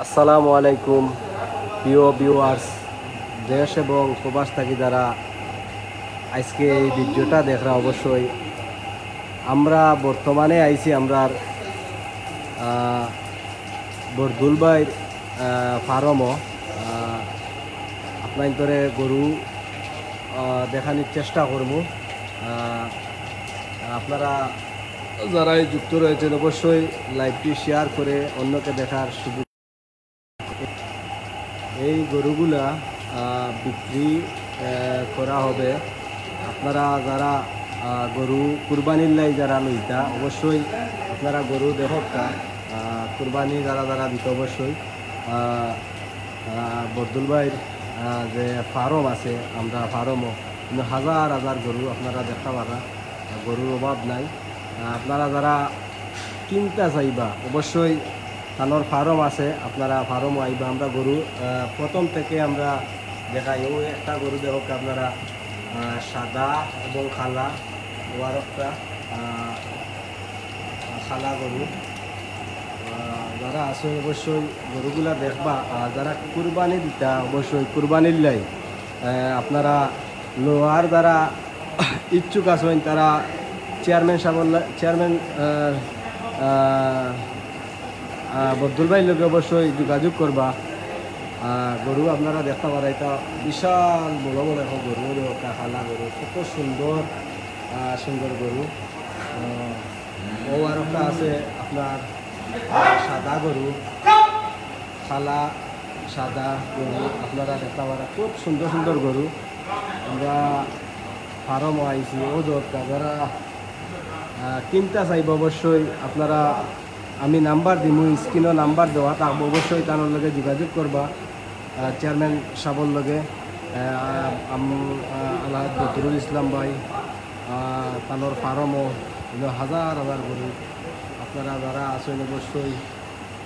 আসসালামু আলাইকুম প্রিয় ভিউয়ার্স, দেশ এবং প্রবাস থাকি যারা আজকে এই ভিডিওটা দেখরা অবশ্যই আমরা বর্তমানে আইছি আমরার বরদুল ভাইয়ের ফার্মও আপনার করে গরু দেখানোর চেষ্টা করব। আপনারা যারাই যুক্ত রয়েছেন অবশ্যই লাইভটি শেয়ার করে অন্যকে দেখার সুযোগ। এই গরুগুলা বিক্রি করা হবে। আপনারা যারা গরু কুরবানির লাই যারা লইতা অবশ্যই আপনারা গরু দেখকা কুরবানি যারা যারা দিতে অবশ্যই বরদুল ভাইয়ের যে ফার্ম আছে আমরা ফার্মও কিন্তু হাজার হাজার গরু আপনারা দেখা পারা, গরুর অভাব নাই। আপনারা যারা কিনতে চাইবা অবশ্যই তানোর ফার্ম আছে, আপনারা ফার্মও আইবা। আমরা গরু প্রথম থেকে আমরা দেখাই। ও একটা গরু দেখো আপনারা সাদা এবং খালা ওয়ার একটা খালা গরু যারা আছে অবশ্যই গরুগুলা দেখবা। আর যারা কুরবানি দিতা অবশ্যই কুরবানির লাই আপনারা লোহার যারা ইচ্ছুক আছেন তারা চেয়ারম্যান বদুল ভাইয়ের লোকে অবশ্যই যোগাযোগ করবা। গরু আপনারা দেখতে পারা, এটা বিশাল বড় বড় এখন গরু, খালা গরু, কত সুন্দর সুন্দর গরু। ও আর একটা আছে আপনার সাদা গরু, খালা সাদা গরু আপনারা দেখতে পারা, খুব সুন্দর সুন্দর গরু। আমরা ফার্মও আইছি। ও দরকার যারা কিনতে চাইব অবশ্যই আপনারা আমি নাম্বার দিব, স্ক্রিনও নাম্বার দেওয়া থাকবো, অবশ্যই তার লগে যোগাযোগ করবা। চেয়ারম্যান সাবর লগে আল্লাহ বদরুল ইসলাম ভাই তানোর ফার্মও হাজার হাজার গরু। আপনারা যারা আছেন অবশ্যই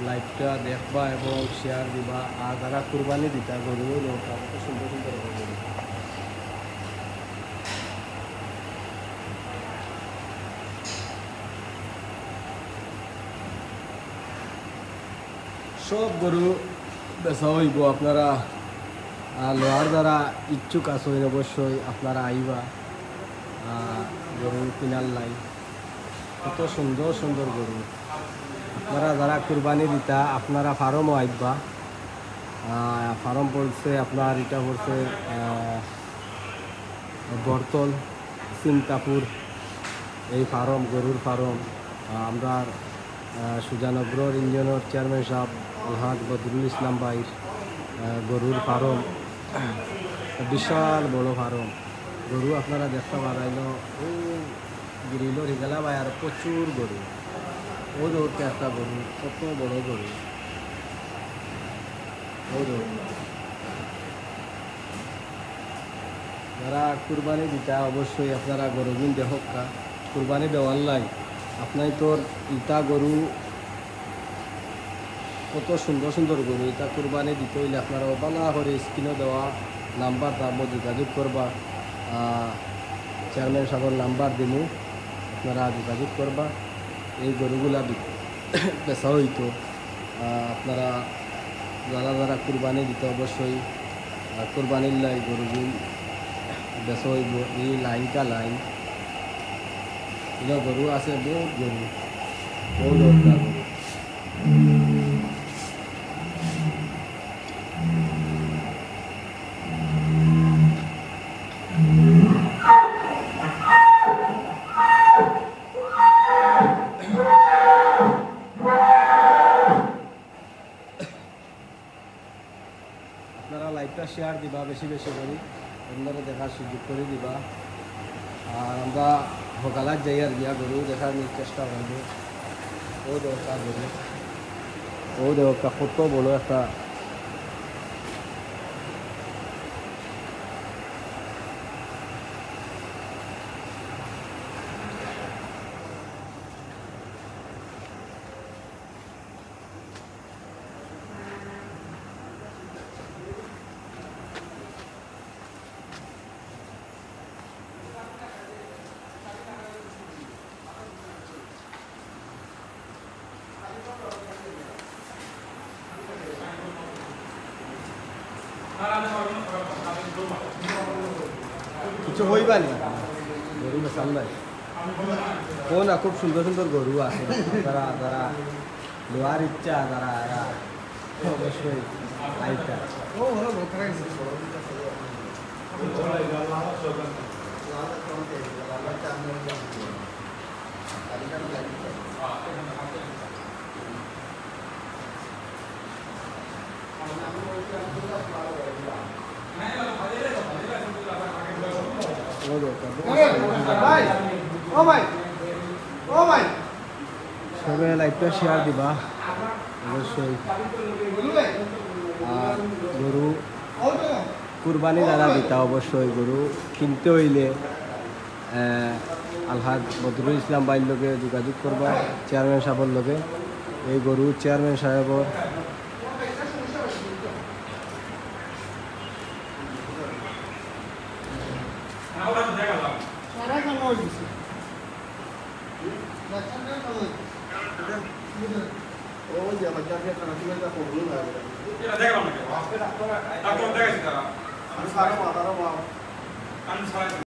লাইভটা দেখবা এবং শেয়ার দিবা। আর যারা কুরবানি দিতা গরু সুন্দর সুন্দর গরু। সব গরু বেচা হইব। আপনারা লোহার যারা ইচ্ছুক আছেন অবশ্যই আপনারা আইবা গরু কিনার লাই। কত সুন্দর সুন্দর গরু। আপনারা যারা কুরবানি দিতা আপনারা ফার্মও আইবা। ফার্ম পড়ছে আপনার এটা পড়ছে বরতল সিমতাপুর। এই ফার্ম গরুর ফার্ম আমরা সুজানগর ইউনিয়নের চেয়ারম্যান সাহেব আলহাজ বদরুল ইসলাম ভাইয়ের গরুর ফার্ম, বিশাল বড় ফার্ম। গরু আপনারা দেখতে পারাইল ও গিরিল রিগালা ভাই, আর প্রচুর গরু। ও দৌড়তে একটা গরু, কত বড় গরু। ও দৌড় যারা কুরবানি দিতা অবশ্যই আপনারা গরুগুন দেখকা। কুরবানি দেওয়ার লাই আপনার তোর ইটা গরু কত সুন্দর সুন্দর গরু। এটা কুরবানি দিতে হইলে আপনারা বালা করে স্ক্রিনে দেওয়া নাম্বার তার মধ্যে যোগাযোগ করবা। চেয়ারম্যান সাহেবের নাম্বার দিব, আপনারা যোগাযোগ করবা। এই গরুগুলা বেচা হইতো। আপনারা যারা যারা কুরবানি দিতে অবশ্যই কুরবানির লাই গরুগুল বেচা হইব। এই লাইনটা লাইন গরু আছে, বহুত গরু, বহুত দরকার গরু। আপনারা লাইভটা শেয়ার দিবা বেশি বেশি করে, আপনারা দেখার সুযোগ করে দিবা। আর আমরা সকালে যাই আর গিয়া গরু দেখার চেষ্টা করবো। ও দরকার গরু, ও দরকার কত বড় একটা। কিছু হইবানি গরু বেসাল নাই ও না খুব সুন্দর সুন্দর গরু আছে যারা যারা লোয়ার ইচ্ছা যারা এরা অবশ্যই আইটা ও হলো ভোটার সবে লাইভটা শেয়ার দিবা অবশ্যই আর গরু কুরবানি যারা দিতা অবশ্যই গরু কিনতে হইলে আলহাজ বদরুল ইসলাম ভাইয়ের লগে যোগাযোগ করবা চেয়ারম্যান সাহেবের লগে এই গরু চেয়ারম্যান সাহেবর দেখলাম